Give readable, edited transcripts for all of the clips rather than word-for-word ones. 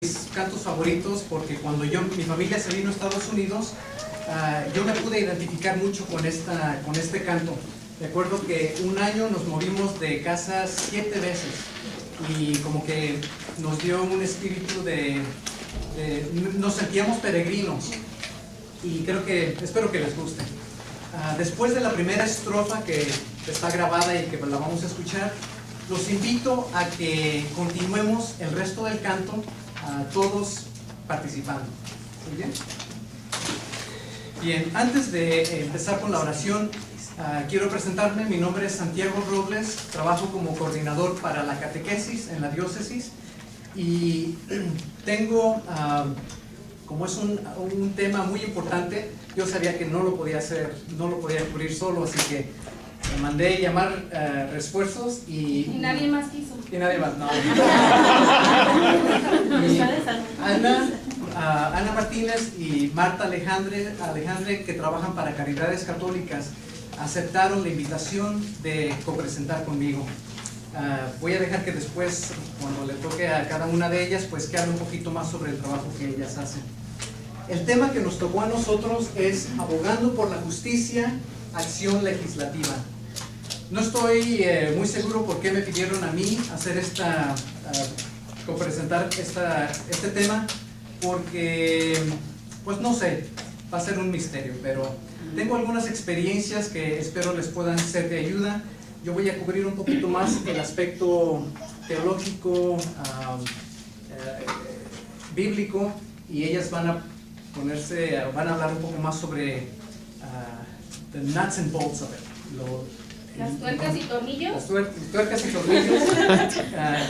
mis cantos favoritos porque cuando mi familia se vino a Estados Unidos, yo me pude identificar mucho con este canto. Recuerdo que un año nos movimos de casa 7 veces y como que nos dio un espíritu nos sentíamos peregrinos y espero que les guste. Después de la primera estrofa que está grabada y que la vamos a escuchar, los invito a que continuemos el resto del canto, todos participando. ¿Muy bien? Bien, antes de empezar con la oración, quiero presentarme. Mi nombre es Santiago Robles, trabajo como coordinador para la catequesis en la diócesis y tengo, como es un tema muy importante, yo sabía que no lo podía cubrir solo, así que me mandé llamar refuerzos y nadie más quiso. Y nadie más, no. Y Ana Martínez y Marta Alejandre, que trabajan para Caridades Católicas, aceptaron la invitación de copresentar conmigo. Voy a dejar que después, cuando le toque a cada una de ellas, pues que hable un poquito más sobre el trabajo que ellas hacen. El tema que nos tocó a nosotros es abogando por la justicia, acción legislativa. No estoy muy seguro por qué me pidieron a mí hacer copresentar este tema, porque, pues no sé, va a ser un misterio, pero tengo algunas experiencias que espero les puedan ser de ayuda. Yo voy a cubrir un poquito más el aspecto teológico, bíblico, y ellas van a hablar un poco más sobre the nuts and bolts of it. Las tuercas y tornillos. Las tuercas y tornillos.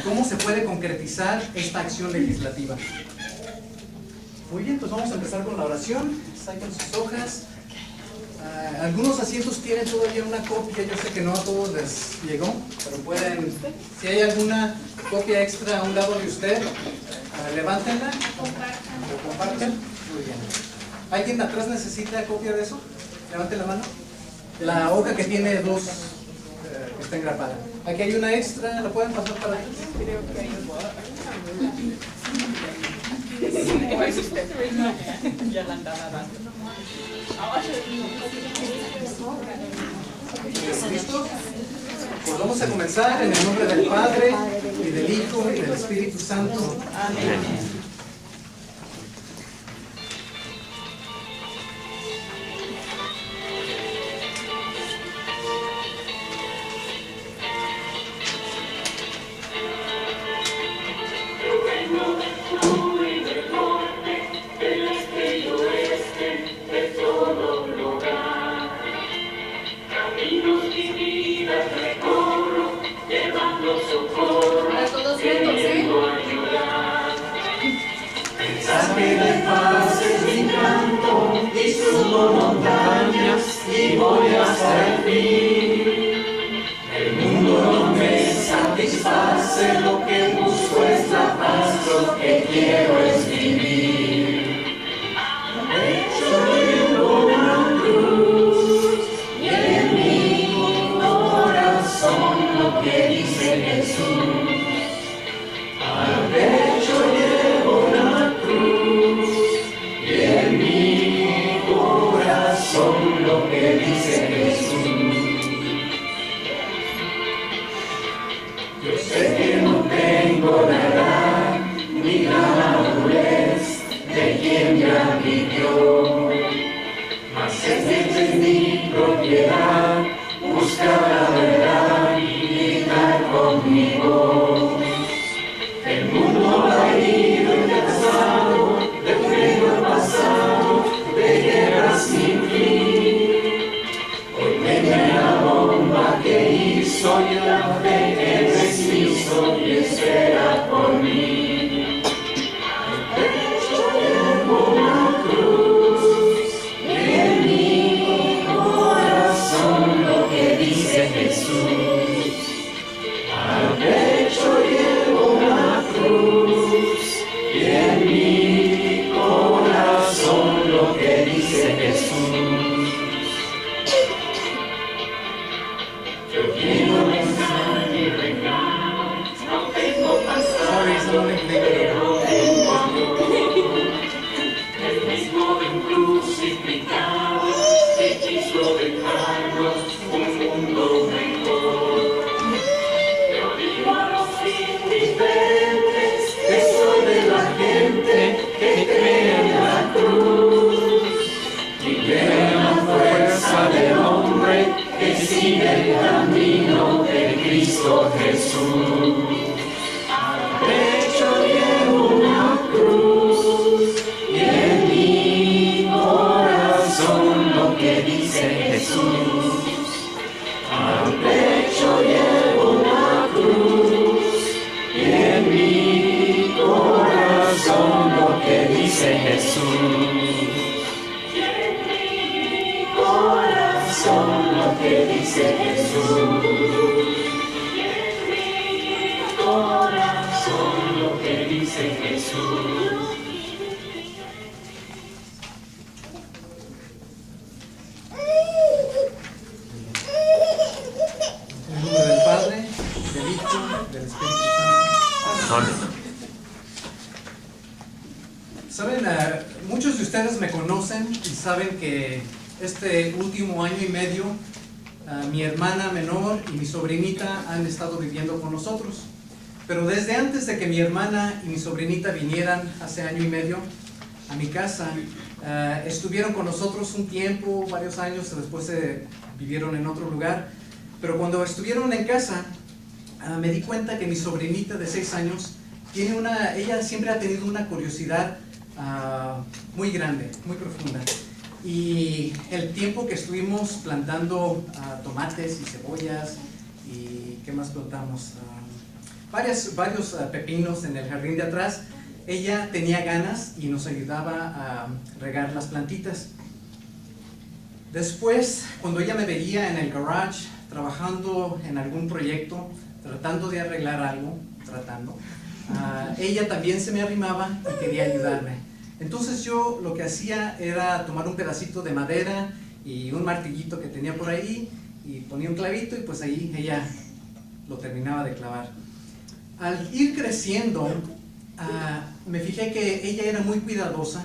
¿Cómo se puede concretizar esta acción legislativa? Muy bien, pues vamos a empezar con la oración. Saquen sus hojas. Algunos asientos tienen todavía una copia. Yo sé que no a todos les llegó, pero pueden, si hay alguna copia extra a un lado de usted, levántenla o compartan. Muy bien. ¿Alguien de atrás necesita copia de eso? Levanten la mano. La hoja que tiene dos que está engrapada. Aquí hay una extra, ¿la pueden pasar para atrás? Creo que hay ya la andaba dando. ¿Listos? Pues vamos a comenzar en el nombre del Padre, y del Hijo, y del Espíritu Santo. Amén. Sorry, someone que cree en la cruz, y cree en la fuerza del hombre que sigue el camino de Cristo Jesús. Al pecho llevo una cruz y en mi corazón lo que dice Jesús. Al pecho llevo una cruz y en mi corazón lo que dice Jesús. Y en mi corazón lo que dice Jesús. Y en mi corazón lo que dice Jesús. En el nombre del Padre, del Hijo, del Espíritu Santo. Saben, muchos de ustedes me conocen y saben que este último año y medio mi hermana menor y mi sobrinita han estado viviendo con nosotros. Pero desde antes de que mi hermana y mi sobrinita vinieran hace año y medio a mi casa, estuvieron con nosotros un tiempo, varios años, después vivieron en otro lugar. Pero cuando estuvieron en casa, me di cuenta que mi sobrinita de 6 años ella siempre ha tenido una curiosidad muy grande, muy profunda. Y el tiempo que estuvimos plantando tomates y cebollas y ¿qué más plantamos? Varios pepinos en el jardín de atrás, ella tenía ganas y nos ayudaba a regar las plantitas. Después, cuando ella me veía en el garage trabajando en algún proyecto, tratando de arreglar algo, ella también se me arrimaba y quería ayudarme. Entonces yo lo que hacía era tomar un pedacito de madera y un martillito que tenía por ahí y ponía un clavito y pues ahí ella lo terminaba de clavar. Al ir creciendo, me fijé que ella era muy cuidadosa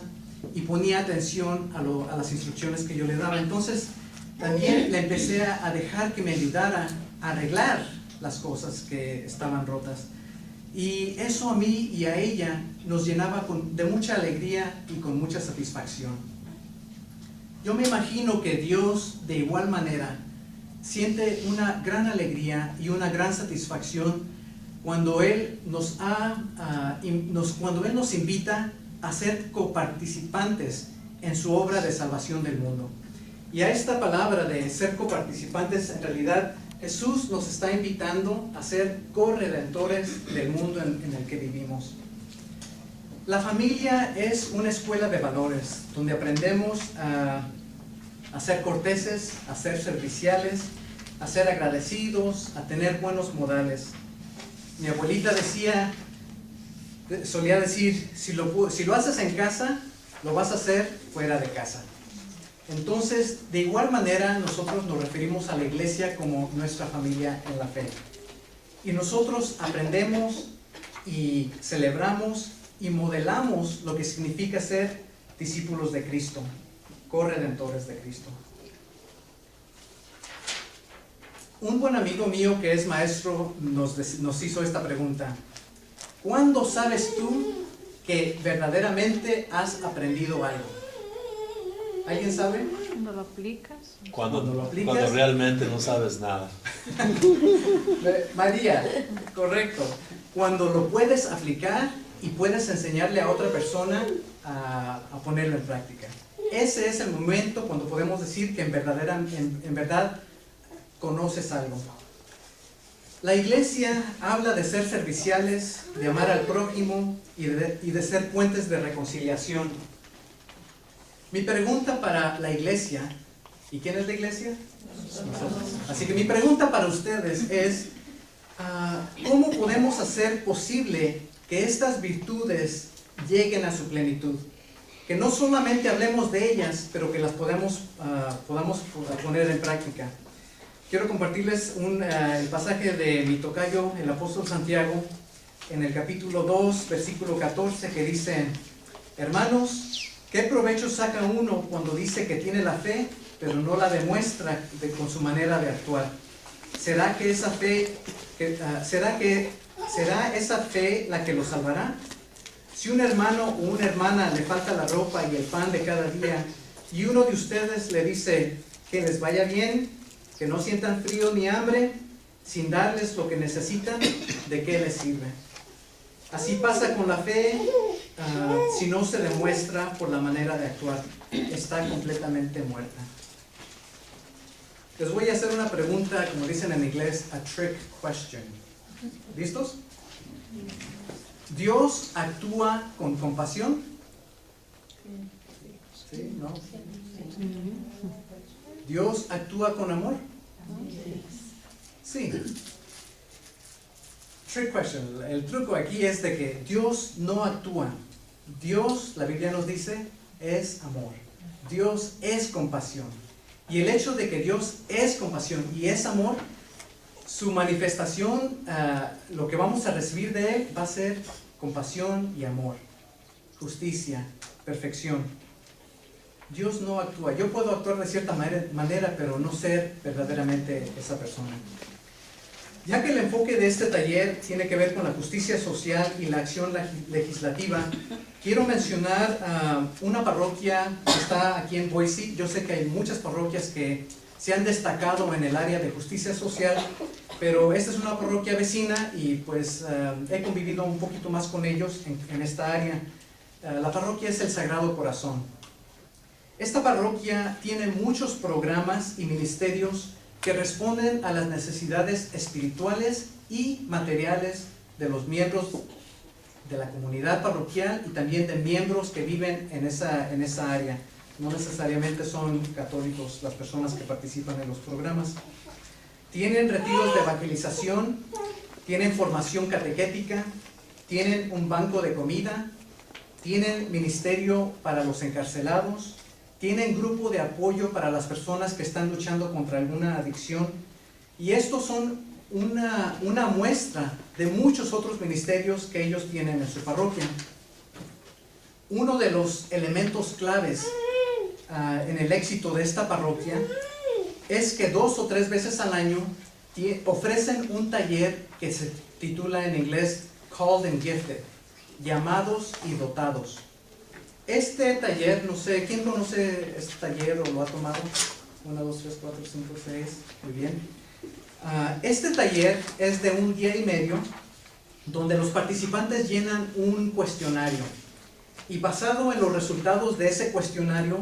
y ponía atención a las instrucciones que yo le daba. Entonces también le empecé a dejar que me ayudara a arreglar las cosas que estaban rotas. Y eso a mí y a ella nos llenaba de mucha alegría y con mucha satisfacción. Yo me imagino que Dios de igual manera siente una gran alegría y una gran satisfacción cuando Él nos invita a ser coparticipantes en su obra de salvación del mundo. Y a esta palabra de ser coparticipantes, en realidad Jesús nos está invitando a ser corredentores del mundo en el que vivimos. La familia es una escuela de valores donde aprendemos a ser corteses, a ser serviciales, a ser agradecidos, a tener buenos modales. Mi abuelita solía decir, si lo haces en casa, lo vas a hacer fuera de casa. Entonces, de igual manera, nosotros nos referimos a la iglesia como nuestra familia en la fe. Y nosotros aprendemos y celebramos y modelamos lo que significa ser discípulos de Cristo, corredentores de Cristo. Un buen amigo mío que es maestro nos hizo esta pregunta: ¿cuándo sabes tú que verdaderamente has aprendido algo? ¿Alguien sabe? Cuando lo aplicas. Cuando realmente no sabes nada. María, correcto. Cuando lo puedes aplicar y puedes enseñarle a otra persona a ponerlo en práctica. Ese es el momento cuando podemos decir que en verdad conoces algo. La iglesia habla de ser serviciales, de amar al prójimo y de ser puentes de reconciliación. Mi pregunta para la iglesia, ¿y quién es la iglesia? Nosotros. Así que mi pregunta para ustedes es, ¿cómo podemos hacer posible que estas virtudes lleguen a su plenitud? Que no solamente hablemos de ellas, pero que las podamos poner en práctica. Quiero compartirles el pasaje de mi tocayo, el apóstol Santiago, en el capítulo 2, versículo 14, que dice: hermanos, ¿qué provecho saca uno cuando dice que tiene la fe, pero no la demuestra con su manera de actuar? ¿Será esa fe la que lo salvará? Si un hermano o una hermana le falta la ropa y el pan de cada día, y uno de ustedes le dice que les vaya bien, que no sientan frío ni hambre, sin darles lo que necesitan, ¿de qué les sirve? Así pasa con la fe, si no se demuestra por la manera de actuar. Está completamente muerta. Les voy a hacer una pregunta, como dicen en inglés, a trick question. ¿Listos? ¿Dios actúa con compasión? ¿Sí? ¿No? ¿Dios actúa con amor? Sí. Trick question. El truco aquí es de que Dios no actúa. Dios, la Biblia nos dice, es amor. Dios es compasión. Y el hecho de que Dios es compasión y es amor, su manifestación, lo que vamos a recibir de Él va a ser compasión y amor, justicia, perfección. Dios no actúa. Yo puedo actuar de cierta manera, pero no ser verdaderamente esa persona. Ya que el enfoque de este taller tiene que ver con la justicia social y la acción legislativa, quiero mencionar una parroquia que está aquí en Boise. Yo sé que hay muchas parroquias que se han destacado en el área de justicia social, pero esta es una parroquia vecina y pues he convivido un poquito más con ellos en esta área. La parroquia es el Sagrado Corazón. Esta parroquia tiene muchos programas y ministerios que responden a las necesidades espirituales y materiales de los miembros de la comunidad parroquial y también de miembros que viven en esa área. No necesariamente son católicos las personas que participan en los programas. Tienen retiros de evangelización, tienen formación catequética, tienen un banco de comida, tienen ministerio para los encarcelados, tienen grupo de apoyo para las personas que están luchando contra alguna adicción. Y estos son una muestra de muchos otros ministerios que ellos tienen en su parroquia. Uno de los elementos claves en el éxito de esta parroquia es que 2 o 3 veces al año ofrecen un taller que se titula en inglés Called and Gifted, llamados y dotados. Este taller, no sé, ¿quién conoce este taller o lo ha tomado? 1, 2, 3, 4, 5, 6, muy bien. Este taller es de 1 día y medio, donde los participantes llenan un cuestionario. Y basado en los resultados de ese cuestionario,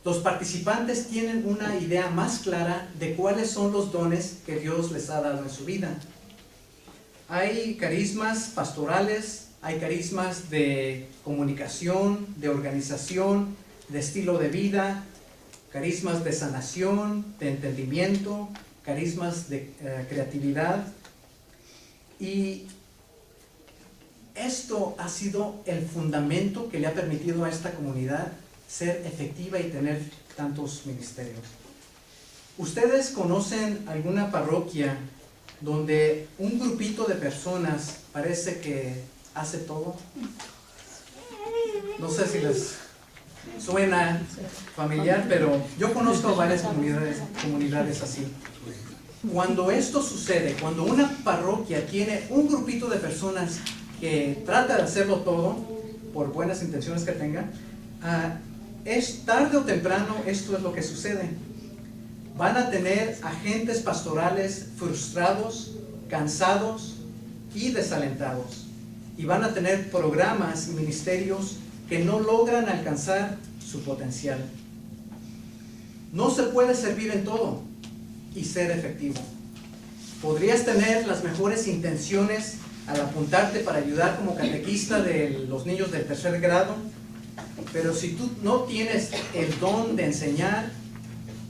los participantes tienen una idea más clara de cuáles son los dones que Dios les ha dado en su vida. Hay carismas pastorales, hay carismas de comunicación, de organización, de estilo de vida, carismas de sanación, de entendimiento, carismas de creatividad. Y esto ha sido el fundamento que le ha permitido a esta comunidad ser efectiva y tener tantos ministerios. ¿Ustedes conocen alguna parroquia donde un grupito de personas parece que hace todo? No sé si les suena familiar, pero yo conozco varias comunidades así. Cuando esto sucede, cuando una parroquia tiene un grupito de personas que trata de hacerlo todo, por buenas intenciones que tengan, es tarde o temprano esto es lo que sucede. Van a tener agentes pastorales frustrados, cansados y desalentados. Y van a tener programas y ministerios que no logran alcanzar su potencial. No se puede servir en todo y ser efectivo. Podrías tener las mejores intenciones al apuntarte para ayudar como catequista de los niños del 3er grado, pero si tú no tienes el don de enseñar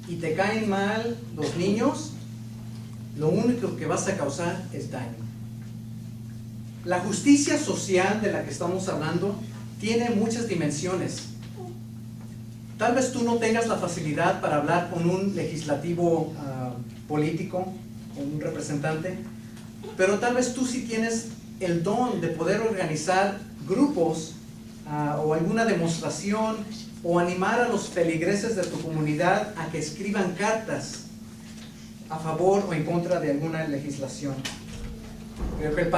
y te caen mal los niños, lo único que vas a causar es daño. La justicia social de la que estamos hablando tiene muchas dimensiones. Tal vez tú no tengas la facilidad para hablar con un legislativo político, con un representante, pero tal vez tú sí tienes el don de poder organizar grupos o alguna demostración o animar a los feligreses de tu comunidad a que escriban cartas a favor o en contra de alguna legislación. Creo que el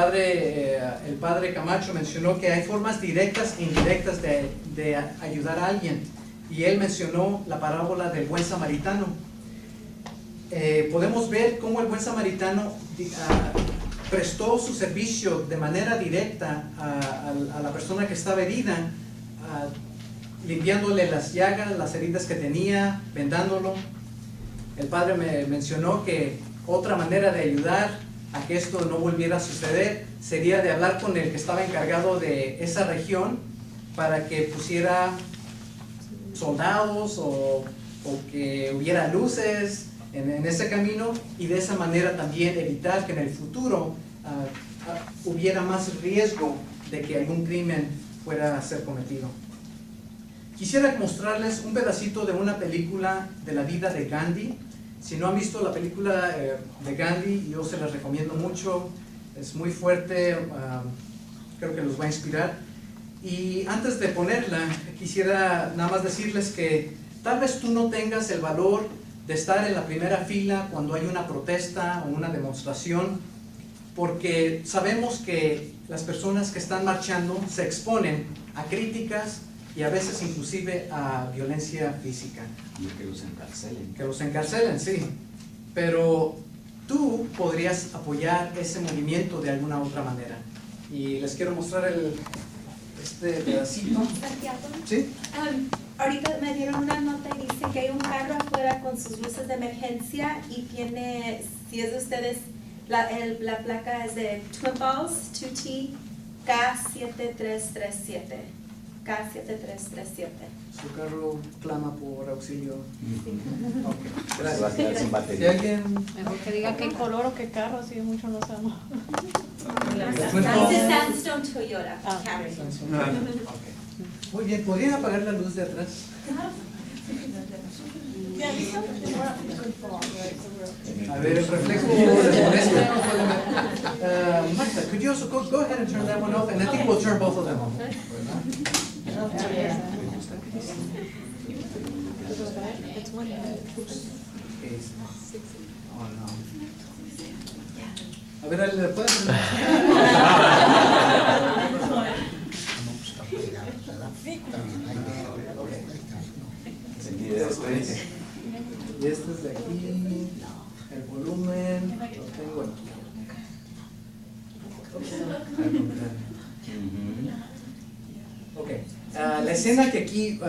padre Camacho mencionó que hay formas directas e indirectas de ayudar a alguien. Y él mencionó la parábola del buen samaritano. Podemos ver cómo el buen samaritano prestó su servicio de manera directa a la persona que estaba herida, limpiándole las llagas, las heridas que tenía, vendándolo. El padre me mencionó que otra manera de ayudar a que esto no volviera a suceder sería de hablar con el que estaba encargado de esa región para que pusiera soldados o que hubiera luces en ese camino, y de esa manera también evitar que en el futuro hubiera más riesgo de que algún crimen fuera a ser cometido. Quisiera mostrarles un pedacito de una película de la vida de Gandhi. Si no han visto la película de Gandhi, yo se las recomiendo mucho. Es muy fuerte, creo que los va a inspirar. Y antes de ponerla, quisiera nada más decirles que tal vez tú no tengas el valor de estar en la primera fila cuando hay una protesta o una demostración, porque sabemos que las personas que están marchando se exponen a críticas y a veces inclusive a violencia física. Y que los encarcelen. Que los encarcelen, sí. Pero tú podrías apoyar ese movimiento de alguna otra manera. Y les quiero mostrar este pedacito. Santiago, ¿Sí? ahorita me dieron una nota y dice que hay un carro afuera con sus luces de emergencia y tiene, si es de ustedes, la placa es de Twin Falls 2T K7337. K7337. Su carro clama por auxilio. Ok, Se va a gracias. quedar sin Si batería. alguien... Mejor que diga qué color o qué carro, si mucho no sabemos. Dice Sandstone Toyota Camry. Ok. Muy bien, ¿podrían apagar la luz de atrás? A ver, el reflejo les molesta. Marta, could you also go ahead and turn that one off, and I think we'll turn both of them off. Oh, no. A ver, ¿le puedes? Y este es de aquí, el volumen, lo tengo aquí. Ok, la escena que aquí,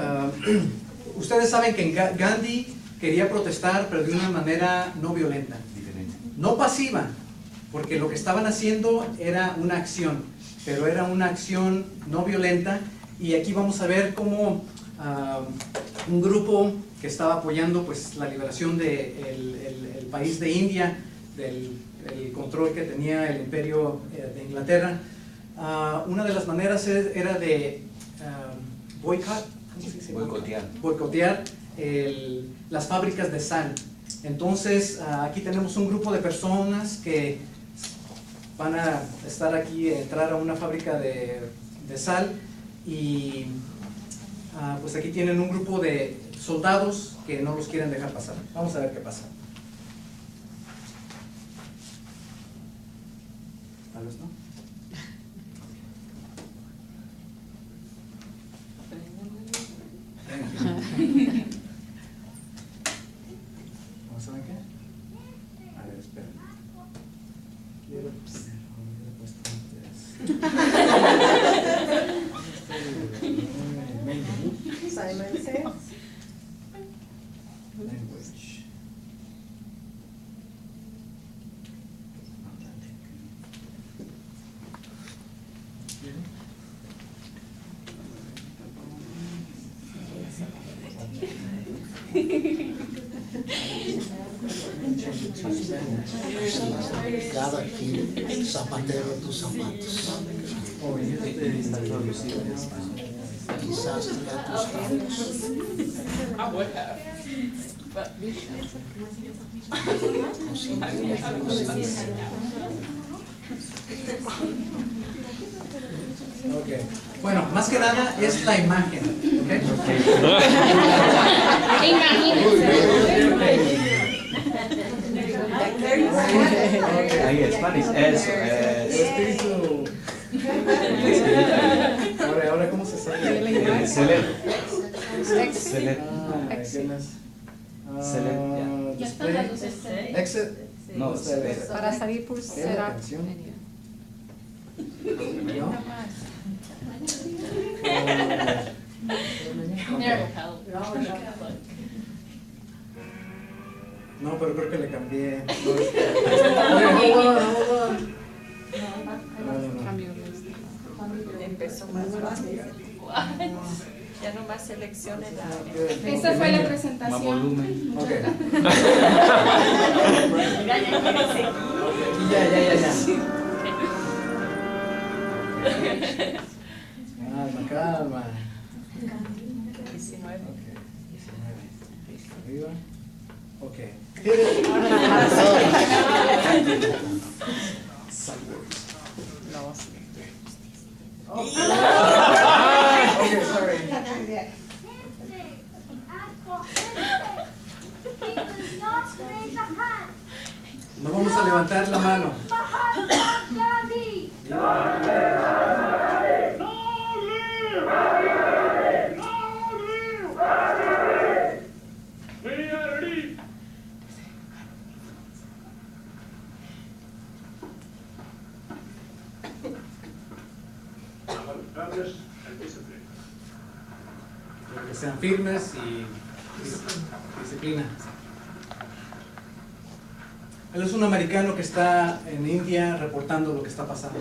ustedes saben que Gandhi quería protestar, pero de una manera no violenta, no pasiva, porque lo que estaban haciendo era una acción, pero era una acción no violenta. Y aquí vamos a ver cómo un grupo que estaba apoyando pues la liberación del país de India, del control que tenía el imperio de Inglaterra, una de las maneras era de boicot, ¿cómo se dice? Boicotear las fábricas de sal. Entonces aquí tenemos un grupo de personas que van a estar aquí, entrar a una fábrica de sal, y pues aquí tienen un grupo de soldados que no los quieren dejar pasar. Vamos a ver qué pasa. Tal vez no. ¿Vamos a ver qué? A ver, espera. Quiero poner, hubiera puesto antes. Simon says. Language. Cada quien zapatero tus zapatos. Quizás a tus zapatos. I would have. But Okay. Bueno, más que nada es la imagen. ¿Okay? Ahí es Spanish. Eso El es. espíritu. Ahora, ¿cómo se sale? Excelente. Ah, Excelente. my goodness. Excelente, Ya están las luces. Exit. No, ¿Dónde está el exit. Para salir por ¿Qué es la será. canción? ¿No? No, pero creo que le cambié. Empezó más fácil. Ya nomás seleccione la... Esa fue la Más presentación. volumen. Ok. Mira, ya quiere seguir. Calma, calma. 19. Ok, 19. Arriba. Ok. Okay, sorry. No vamos a levantar la mano. Que sean firmes y disciplina. Él es un americano que está en India reportando lo que está pasando.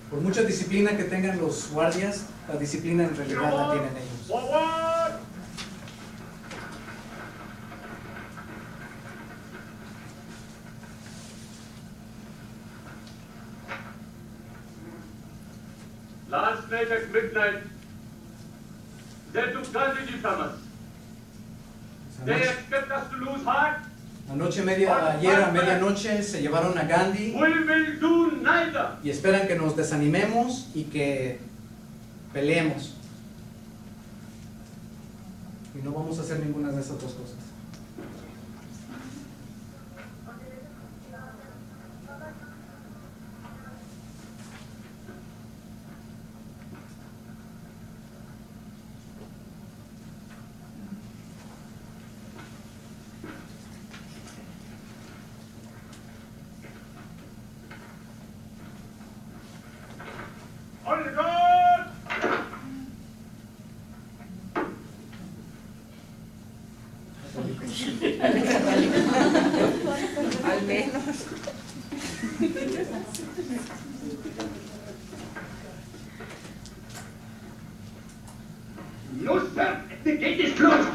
Por mucha disciplina que tengan los guardias, la disciplina en realidad la tienen ellos. Last night at midnight, they took Gandhiji from us. They expect us to lose heart. Ayer a medianoche se llevaron a Gandhi We will do neither. y esperan que nos desanimemos y que peleemos. Y no vamos a hacer ninguna de esas dos cosas. On guard! Al menos. No, sir. The gate is closed.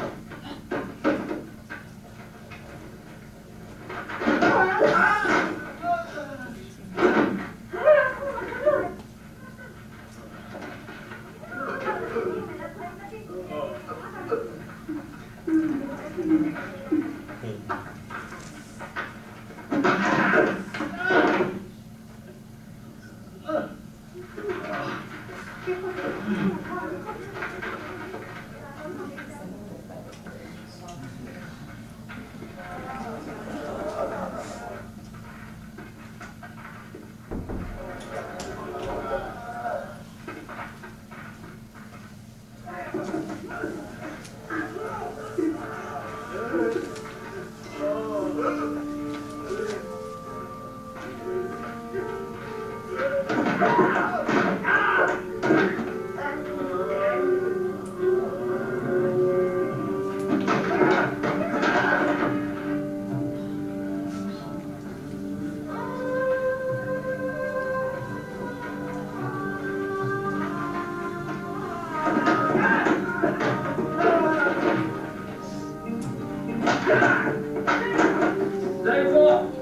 They walked,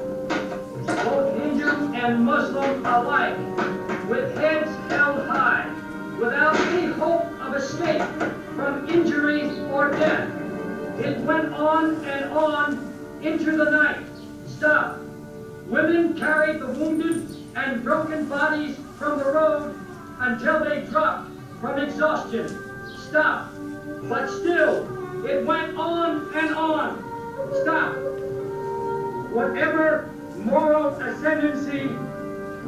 both Hindus and Muslims alike, with heads held high, without any hope of escape from injuries or death. It went on and on into the night, Stop. Women carried the wounded and broken bodies from the road until they dropped from exhaustion. Stop. But still, it went on and on. Stop. Whatever moral ascendancy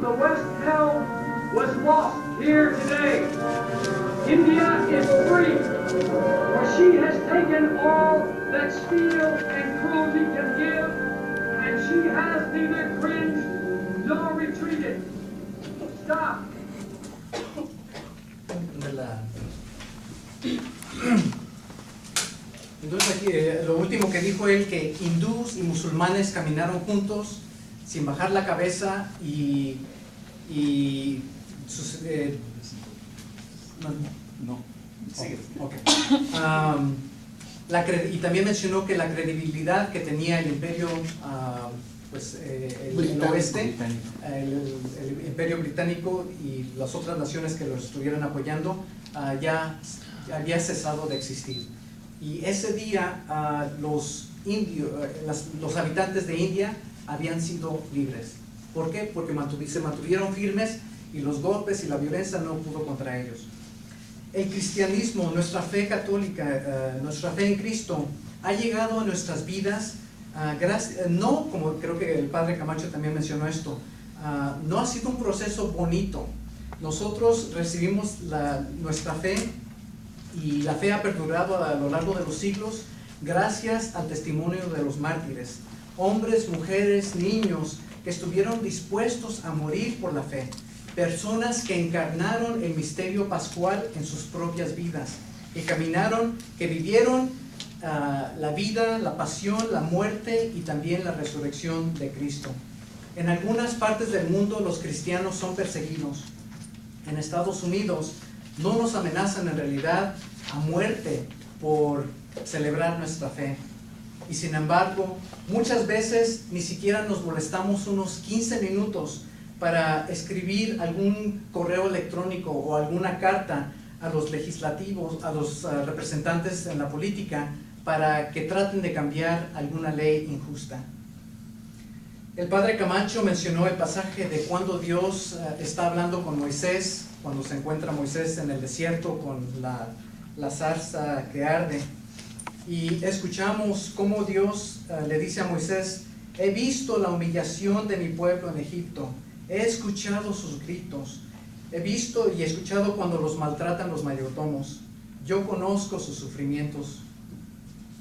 the West held was lost here today. India is free, for she has taken all that steel and cruelty can give, and she has neither cringed nor retreated. Stop. Entonces aquí, lo último que dijo él, que hindús y musulmanes caminaron juntos sin bajar la cabeza y sus, sigue. Okay. Y también mencionó que la credibilidad que tenía el imperio, el oeste, el imperio británico y las otras naciones que lo estuvieran apoyando, ya había cesado de existir. Y ese día los habitantes de India habían sido libres. ¿Por qué? Porque se mantuvieron firmes y los golpes y la violencia no pudo contra ellos. El cristianismo, nuestra fe católica, nuestra fe en Cristo, ha llegado a nuestras vidas, no, como creo que el padre Camacho también mencionó esto, no ha sido un proceso bonito. Nosotros recibimos nuestra fe, y la fe ha perdurado a lo largo de los siglos gracias al testimonio de los mártires, hombres, mujeres, niños que estuvieron dispuestos a morir por la fe, personas que encarnaron el misterio pascual en sus propias vidas, que vivieron la vida, la pasión, la muerte y también la resurrección de Cristo. En algunas partes del mundo los cristianos son perseguidos. En Estados Unidos no nos amenazan en realidad a muerte por celebrar nuestra fe. Y sin embargo, muchas veces ni siquiera nos molestamos unos 15 minutos para escribir algún correo electrónico o alguna carta a los legislativos, a los representantes en la política, para que traten de cambiar alguna ley injusta. El padre Camacho mencionó el pasaje de cuando Dios está hablando con Moisés, cuando se encuentra Moisés en el desierto con la zarza que arde, y escuchamos cómo Dios le dice a Moisés: he visto la humillación de mi pueblo en Egipto, he escuchado sus gritos, he visto y escuchado cuando los maltratan los mayordomos, yo conozco sus sufrimientos.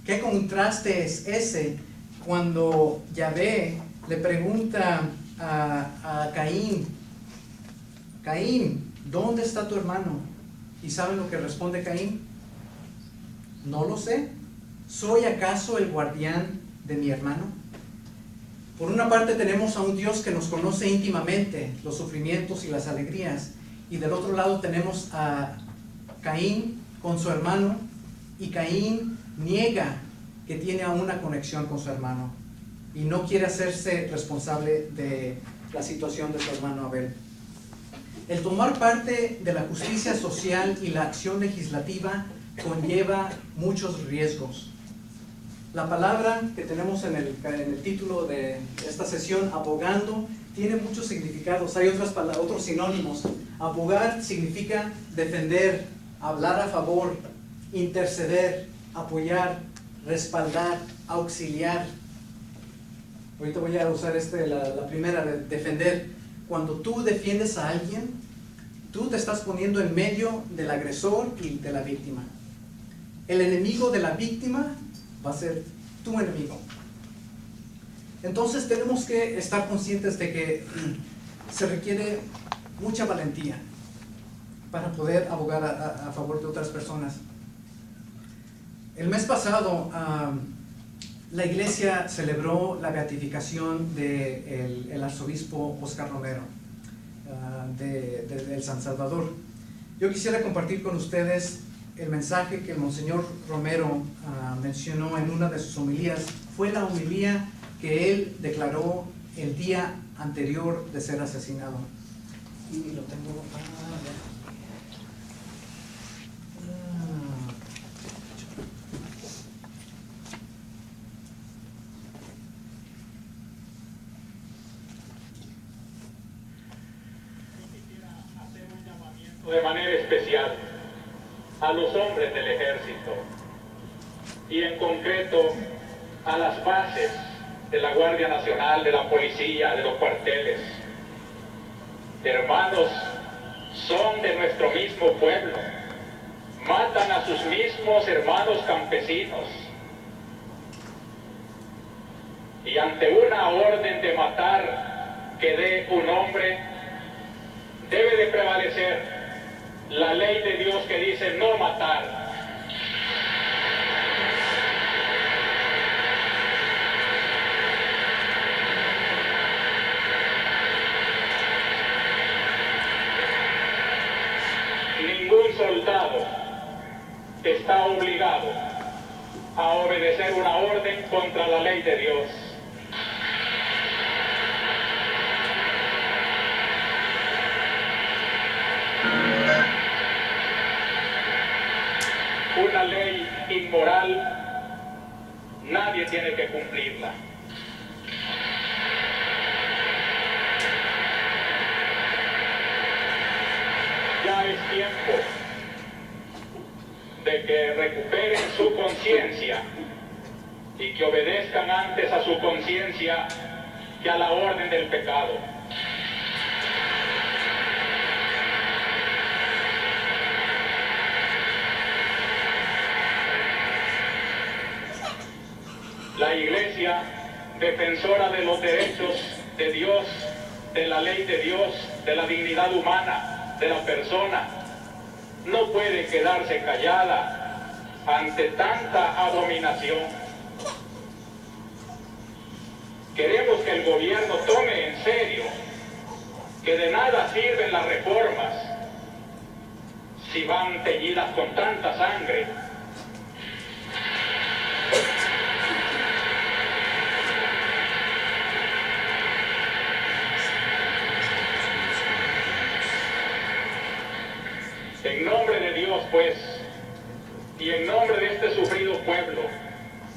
¿Qué contraste es ese cuando Yahvé le pregunta a Caín: Caín, ¿dónde está tu hermano? ¿Y saben lo que responde Caín? No lo sé. ¿Soy acaso el guardián de mi hermano? Por una parte tenemos a un Dios que nos conoce íntimamente los sufrimientos y las alegrías, y del otro lado tenemos a Caín con su hermano, y Caín niega que tiene aún una conexión con su hermano y no quiere hacerse responsable de la situación de su hermano Abel. El tomar parte de la justicia social y la acción legislativa conlleva muchos riesgos. La palabra que tenemos en el título de esta sesión, abogando, tiene muchos significados. Hay otros sinónimos. Abogar significa defender, hablar a favor, interceder, apoyar, respaldar, auxiliar. Ahorita voy a usar la primera, de defender. Cuando tú defiendes a alguien, tú te estás poniendo en medio del agresor y de la víctima. El enemigo de la víctima va a ser tu enemigo. Entonces tenemos que estar conscientes de que se requiere mucha valentía para poder abogar a favor de otras personas. El mes pasado la iglesia celebró la beatificación del arzobispo Oscar Romero de El San Salvador. Yo quisiera compartir con ustedes el mensaje que el Monseñor Romero mencionó en una de sus homilías. Fue la homilía que él declaró el día anterior de ser asesinado. Y lo tengo de manera especial a los hombres del ejército y en concreto a las bases de la Guardia Nacional, de la policía, de los cuarteles. Hermanos, son de nuestro mismo pueblo, matan a sus mismos hermanos campesinos y ante una orden de matar que dé un hombre, debe de prevalecer la ley de Dios que dice no matar. Ningún soldado está obligado a obedecer una orden contra la ley de Dios. Una ley inmoral, nadie tiene que cumplirla. Ya es tiempo de que recuperen su conciencia y que obedezcan antes a su conciencia que a la orden del pecado. La Iglesia, defensora de los derechos de Dios, de la ley de Dios, de la dignidad humana, de la persona, no puede quedarse callada ante tanta abominación. Queremos que el gobierno tome en serio que de nada sirven las reformas si van teñidas con tanta sangre. En nombre de Dios, pues, y en nombre de este sufrido pueblo,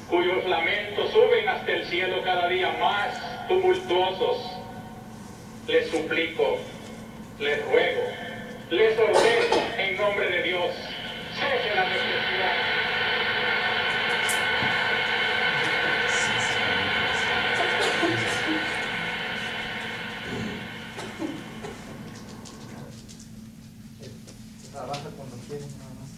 cuyos lamentos suben hasta el cielo cada día más tumultuosos, les suplico, les ruego, les ordeno en nombre de Dios, cese la represión. Trabaja cuando quieren, nada más.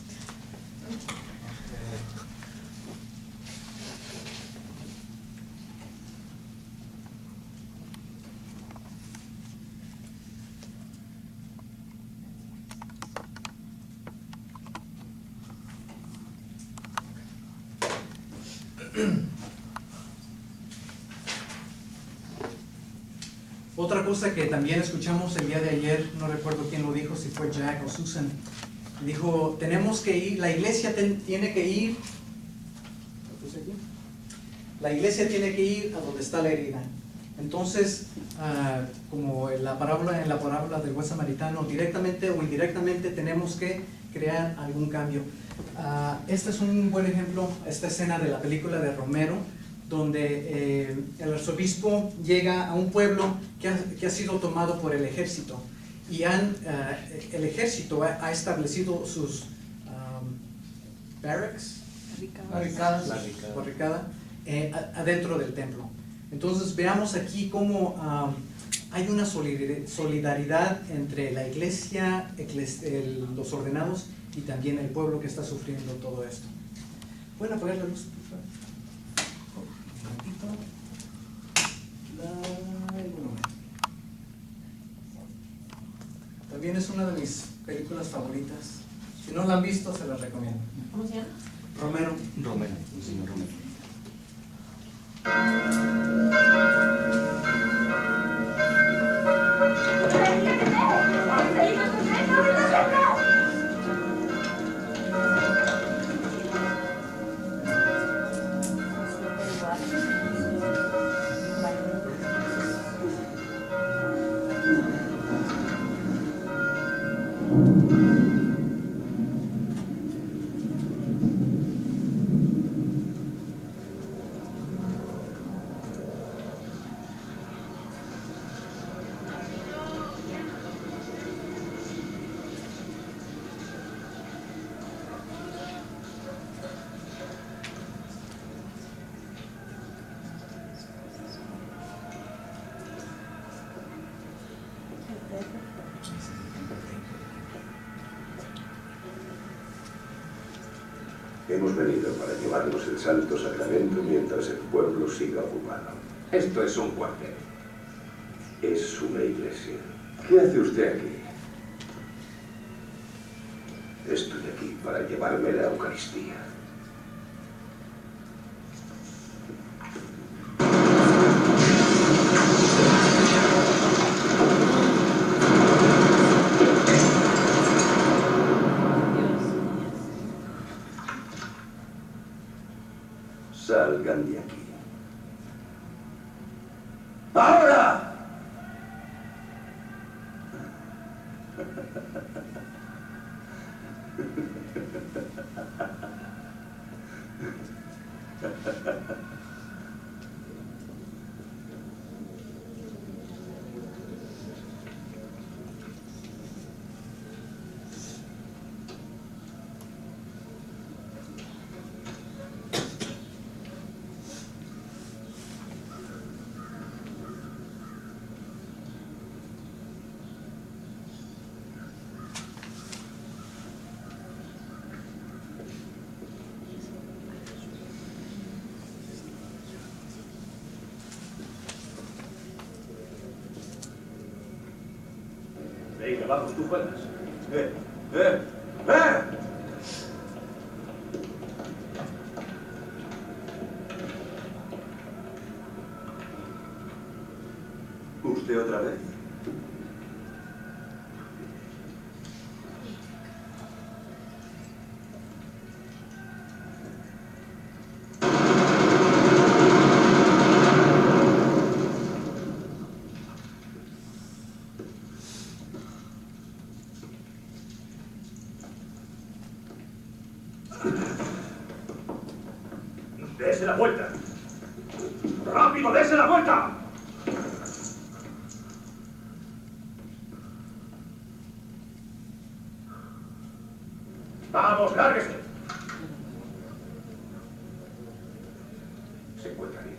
Otra cosa que también escuchamos el día de ayer, no recuerdo quién lo dijo, si fue Jack o Susan, dijo, tenemos que ir, la iglesia tiene que ir, ¿lo puse aquí? La iglesia tiene que ir a donde está la herida. Entonces, como en la parábola del buen samaritano, directamente o indirectamente tenemos que crear algún cambio. Este es un buen ejemplo, esta escena de la película de Romero, donde el arzobispo llega a un pueblo que ha sido tomado por el ejército y el ejército ha establecido sus barracks, barricada, adentro del templo. Entonces veamos aquí cómo hay una solidaridad entre la iglesia, los ordenados y también el pueblo que está sufriendo todo esto. ¿Pueden apagar la luz, por favor? También es una de mis películas favoritas. Si no la han visto, se las recomiendo. ¿Cómo se llama? Romero. El señor Romero. Hemos venido para llevarnos el Santo Sacramento mientras el pueblo siga ocupado. Esto es un cuartel. Es una iglesia. ¿Qué hace usted aquí? Estoy aquí para llevarme la Eucaristía. Salgan de aquí. ¡Ahora! Venga, vamos, tú juegas. ¡Eh! ¿Usted otra vez? ¡Dese la vuelta! ¡Rápido, dese la vuelta! ¡Vamos, lárguese! Se encuentra bien.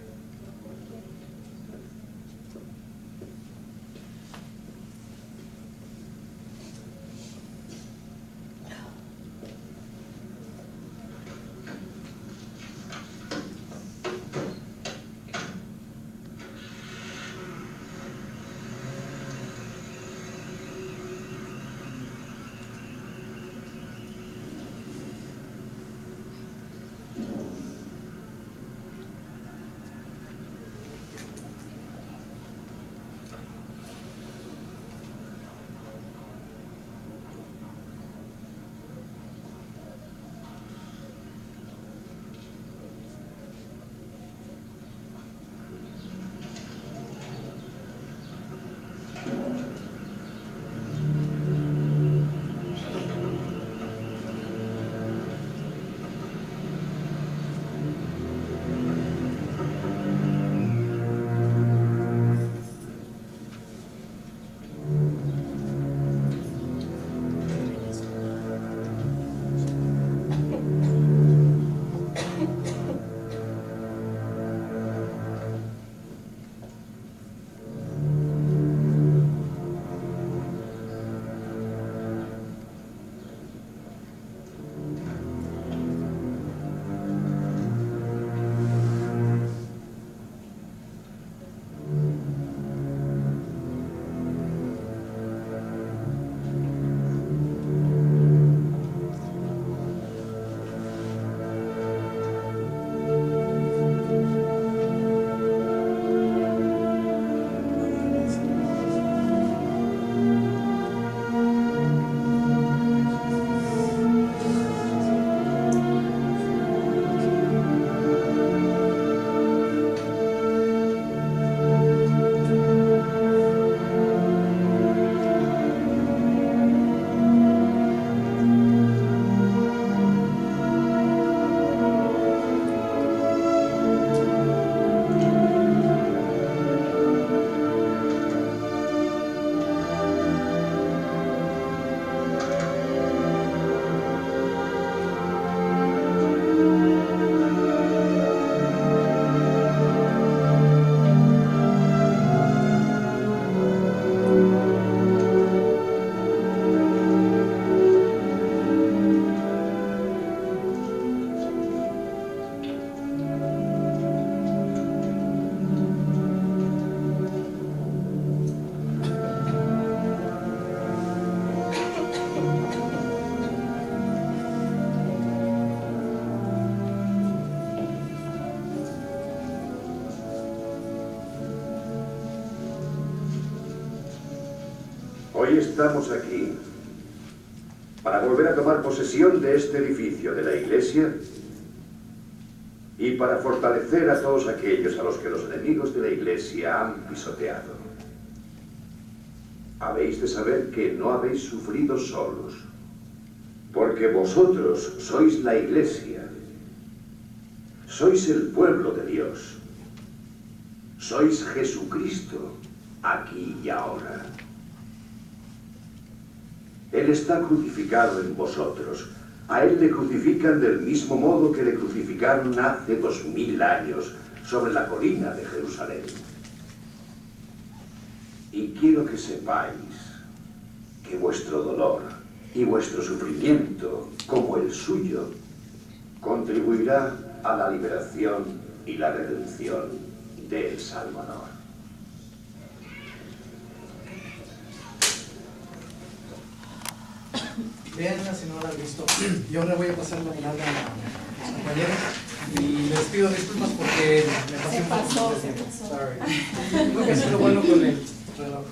Hoy estamos aquí para volver a tomar posesión de este edificio de la Iglesia y para fortalecer a todos aquellos a los que los enemigos de la Iglesia han pisoteado. Habéis de saber que no habéis sufrido solos, porque vosotros sois la Iglesia, sois el pueblo de Dios, sois Jesucristo, aquí y ahora. Él está crucificado en vosotros. A Él le crucifican del mismo modo que le crucificaron hace 2000 años sobre la colina de Jerusalén. Y quiero que sepáis que vuestro dolor y vuestro sufrimiento, como el suyo, contribuirá a la liberación y la redención del Salvador. Vean, si no lo han visto. Y ahora voy a pasar la mirada a los compañeros. Y les pido disculpas porque me pasé un poco de tiempo. Sorry. Creo que es lo bueno con el reloj.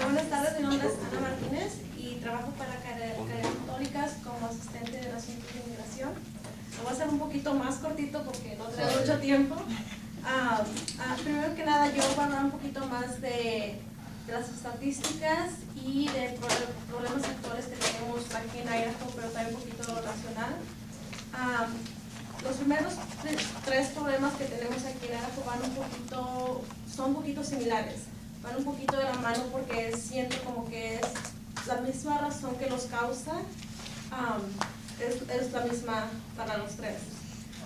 Buenas tardes, mi nombre es Ana Martínez y trabajo para Caridades Católicas como asistente de asuntos de inmigración. Lo voy a hacer un poquito más cortito porque no tengo mucho tiempo. Primero que nada, yo voy a hablar un poquito más de las estadísticas y de problemas actuales que tenemos aquí en Idaho, pero también un poquito nacional. Los primeros tres problemas que tenemos aquí en Idaho son un poquito similares, van un poquito de la mano porque siento como que es la misma razón que los causa, es la misma para los tres.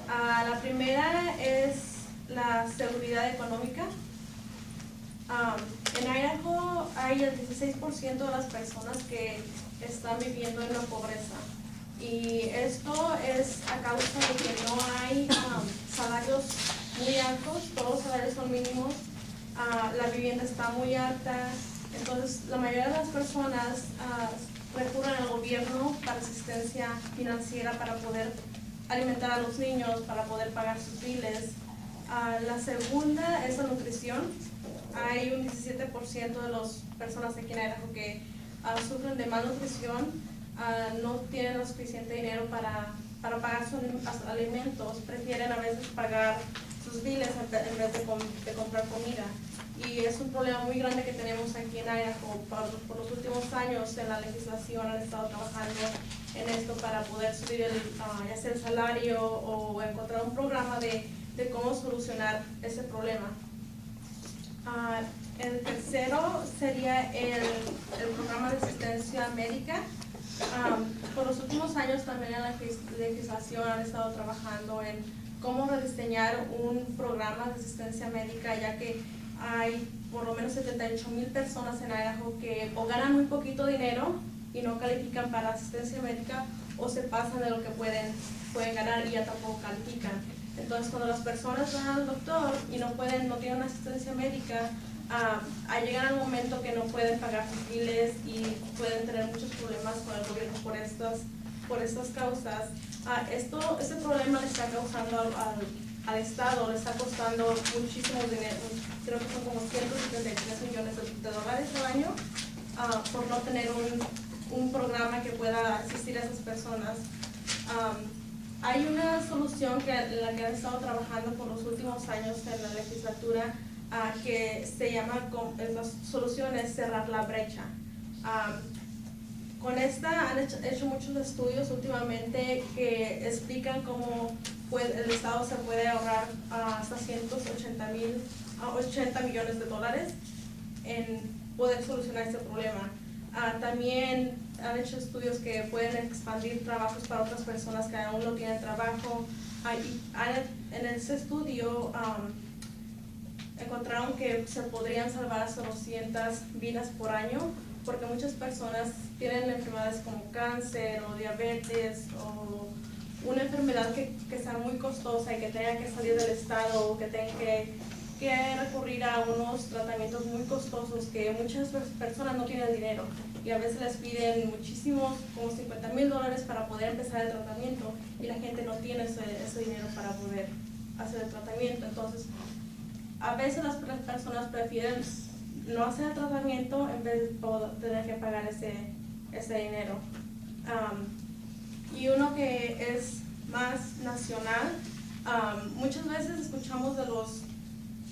La primera es la seguridad económica. En Idaho hay el 16% de las personas que están viviendo en la pobreza y esto es a causa de que no hay salarios muy altos, todos los salarios son mínimos, la vivienda está muy alta, entonces la mayoría de las personas recurren al gobierno para asistencia financiera para poder alimentar a los niños, para poder pagar sus biles. La segunda es la nutrición. Hay un 17% de las personas aquí en Idaho que sufren de malnutrición, no tienen lo suficiente dinero para pagar sus alimentos, prefieren a veces pagar sus biles en vez de comprar comida. Y es un problema muy grande que tenemos aquí en Idaho. Por los últimos años en la legislación han estado trabajando en esto para poder subir ya sea el salario o encontrar un programa de cómo solucionar ese problema. El tercero sería el programa de asistencia médica. Por los últimos años también en la legislación han estado trabajando en cómo rediseñar un programa de asistencia médica, ya que hay por lo menos 78,000 personas en Idaho que o ganan muy poquito dinero y no califican para asistencia médica o se pasan de lo que pueden ganar y ya tampoco califican. Entonces, cuando las personas van al doctor y no tienen asistencia médica, llegan al momento que no pueden pagar sus biles y pueden tener muchos problemas con el gobierno por estas causas. Este problema le está causando al Estado, le está costando muchísimo dinero, creo que son como 173 millones de dólares al año por no tener un programa que pueda asistir a esas personas. Hay una solución en la que han estado trabajando por los últimos años en la legislatura que se llama, la solución es cerrar la brecha. Con esta han hecho muchos estudios últimamente que explican cómo el Estado se puede ahorrar hasta 80 millones de dólares en poder solucionar este problema. También han hecho estudios que pueden expandir trabajos para otras personas que aún no tienen trabajo. En ese estudio encontraron que se podrían salvar hasta 200 vidas por año, porque muchas personas tienen enfermedades como cáncer o diabetes o una enfermedad que sea muy costosa y que tenga que salir del estado o que tenga que recurrir a unos tratamientos muy costosos que muchas personas no tienen dinero y a veces les piden muchísimos, como $50,000 para poder empezar el tratamiento y la gente no tiene ese dinero para poder hacer el tratamiento. Entonces, a veces las personas prefieren no hacer el tratamiento en vez de tener que pagar ese dinero. Y uno que es más nacional, muchas veces escuchamos de los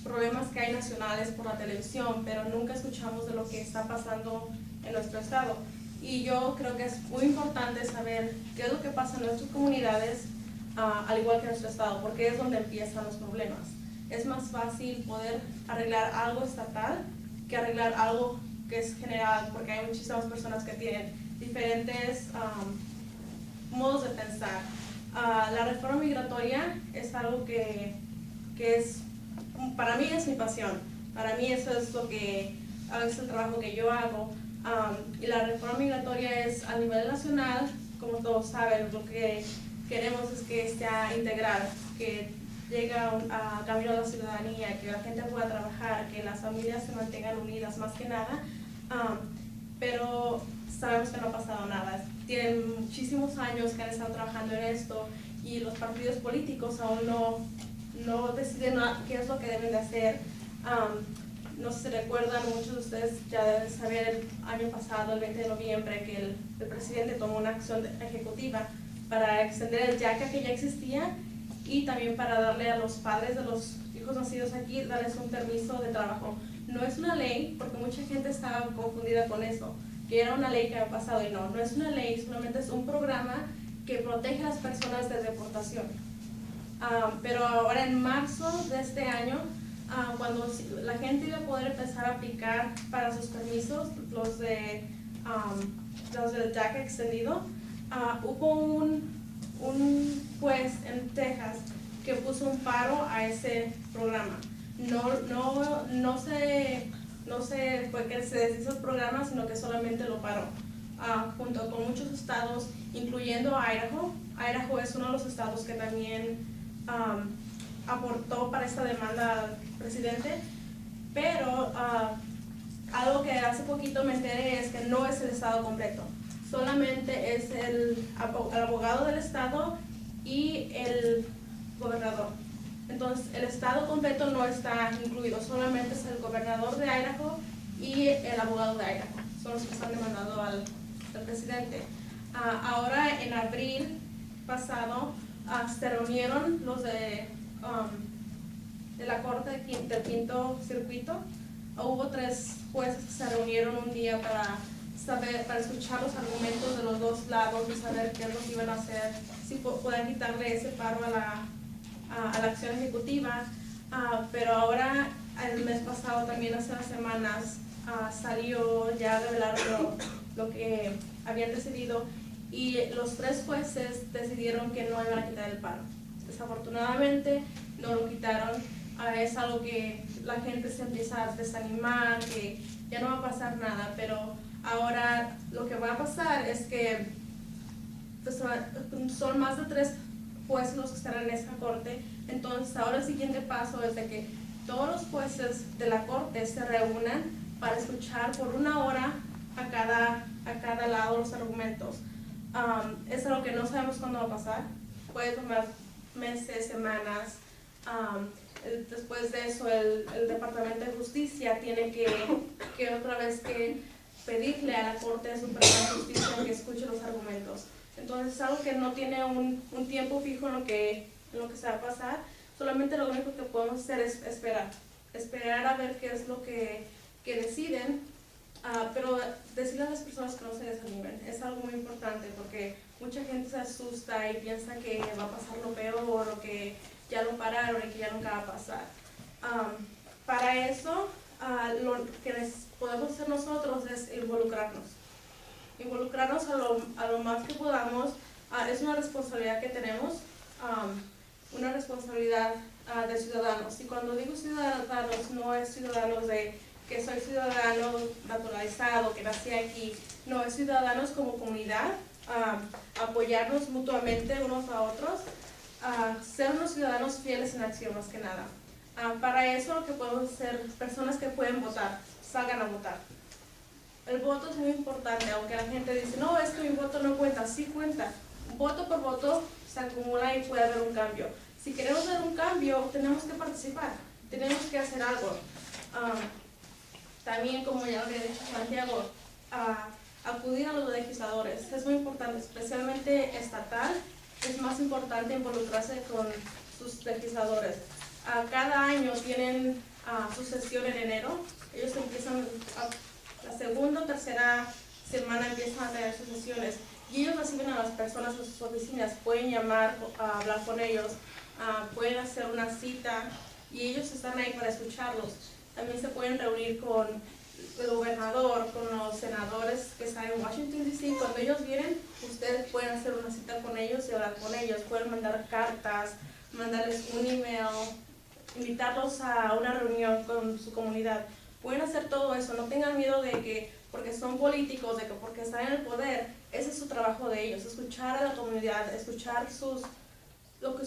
problemas que hay nacionales por la televisión, pero nunca escuchamos de lo que está pasando en nuestro estado. Y yo creo que es muy importante saber qué es lo que pasa en nuestras comunidades, al igual que en nuestro estado, porque es donde empiezan los problemas. Es más fácil poder arreglar algo estatal que arreglar algo que es general, porque hay muchísimas personas que tienen diferentes modos de pensar. La reforma migratoria es algo que es, para mí es mi pasión. Para mí eso es lo que, es el trabajo que yo hago. Y la reforma migratoria es a nivel nacional, como todos saben, lo que queremos es que sea integral, que llegue a camino a la ciudadanía, que la gente pueda trabajar, que las familias se mantengan unidas más que nada, pero sabemos que no ha pasado nada. Tienen muchísimos años que han estado trabajando en esto y los partidos políticos aún no deciden qué es lo que deben de hacer. No sé si recuerdan, muchos de ustedes ya deben saber el año pasado, el 20 de noviembre, que el presidente tomó una acción ejecutiva para extender el DACA que ya existía y también para darle a los padres de los hijos nacidos aquí, darles un permiso de trabajo. No es una ley, porque mucha gente estaba confundida con eso, que era una ley que había pasado y no es una ley, solamente es un programa que protege a las personas de deportación. Pero ahora en marzo de este año, cuando la gente iba a poder empezar a aplicar para sus permisos, los del DACA extendido, hubo un juez en Texas que puso un paro a ese programa. No se fue que se deshizo el programa, sino que solamente lo paró. Junto con muchos estados, incluyendo Idaho. Idaho es uno de los estados que también aportó para esta demanda al presidente, pero algo que hace poquito me enteré es que no es el estado completo, solamente es el abogado del estado y el gobernador. Entonces el estado completo no está incluido, solamente es el gobernador de Idaho y el abogado de Idaho, son los que están demandando al presidente. Ahora en abril pasado se reunieron los de la corte del quinto circuito. Hubo 3 jueces que se reunieron un día para escuchar los argumentos de los dos lados y saber qué es lo que iban a hacer, si pueden quitarle ese paro a la acción ejecutiva. Pero ahora el mes pasado, también hace unas semanas, salió ya a revelar lo que habían decidido, y los 3 jueces decidieron que no iban a quitar el paro. Desafortunadamente no lo quitaron. Es algo que la gente se empieza a desanimar, que ya no va a pasar nada, pero ahora lo que va a pasar es que son más de 3 jueces los que estarán en esta corte. Entonces ahora el siguiente paso es de que todos los jueces de la corte se reúnan para escuchar por 1 hora a cada lado los argumentos. Es algo que no sabemos cuándo va a pasar, puede tomar meses, semanas. Después de eso el Departamento de Justicia tiene que otra vez que pedirle a la Corte Suprema de Justicia que escuche los argumentos. Entonces es algo que no tiene un tiempo fijo en lo que se va a pasar. Solamente lo único que podemos hacer es esperar a ver qué es lo que deciden, pero decirle a las personas que no se desanimen es algo muy importante, porque mucha gente se asusta y piensa que va a pasar lo peor, o que ya lo pararon y que ya nunca va a pasar. Para eso, lo que podemos hacer nosotros es involucrarnos a lo más que podamos. Es una responsabilidad que tenemos, una responsabilidad de ciudadanos. Y cuando digo ciudadanos, no es ciudadanos de que soy ciudadano naturalizado, que nací aquí. No, es ciudadanos como comunidad, apoyarnos mutuamente unos a otros, ser unos ciudadanos fieles en acción más que nada. Para eso lo que podemos hacer, personas que pueden votar, salgan a votar. El voto es muy importante, aunque la gente dice, no, es que mi voto no cuenta. Sí cuenta. Voto por voto se acumula y puede haber un cambio. Si queremos ver un cambio, tenemos que participar, tenemos que hacer algo. También, como ya había dicho Santiago, acudir a los legisladores es muy importante, especialmente estatal. Es más importante involucrarse con sus legisladores. Cada año tienen su sesión en enero. Ellos empiezan la segunda o tercera semana empiezan a tener sus sesiones y ellos reciben a las personas en sus oficinas, pueden llamar, hablar con ellos, pueden hacer una cita y ellos están ahí para escucharlos. También se pueden reunir con el gobernador, con los senadores que están en Washington DC. Cuando ellos vienen, ustedes pueden hacer una cita con ellos y hablar con ellos, pueden mandar cartas, mandarles un email, invitarlos a una reunión con su comunidad. Pueden hacer todo eso, no tengan miedo de que porque son políticos, de que porque están en el poder, ese es su trabajo de ellos, escuchar a la comunidad, escuchar lo que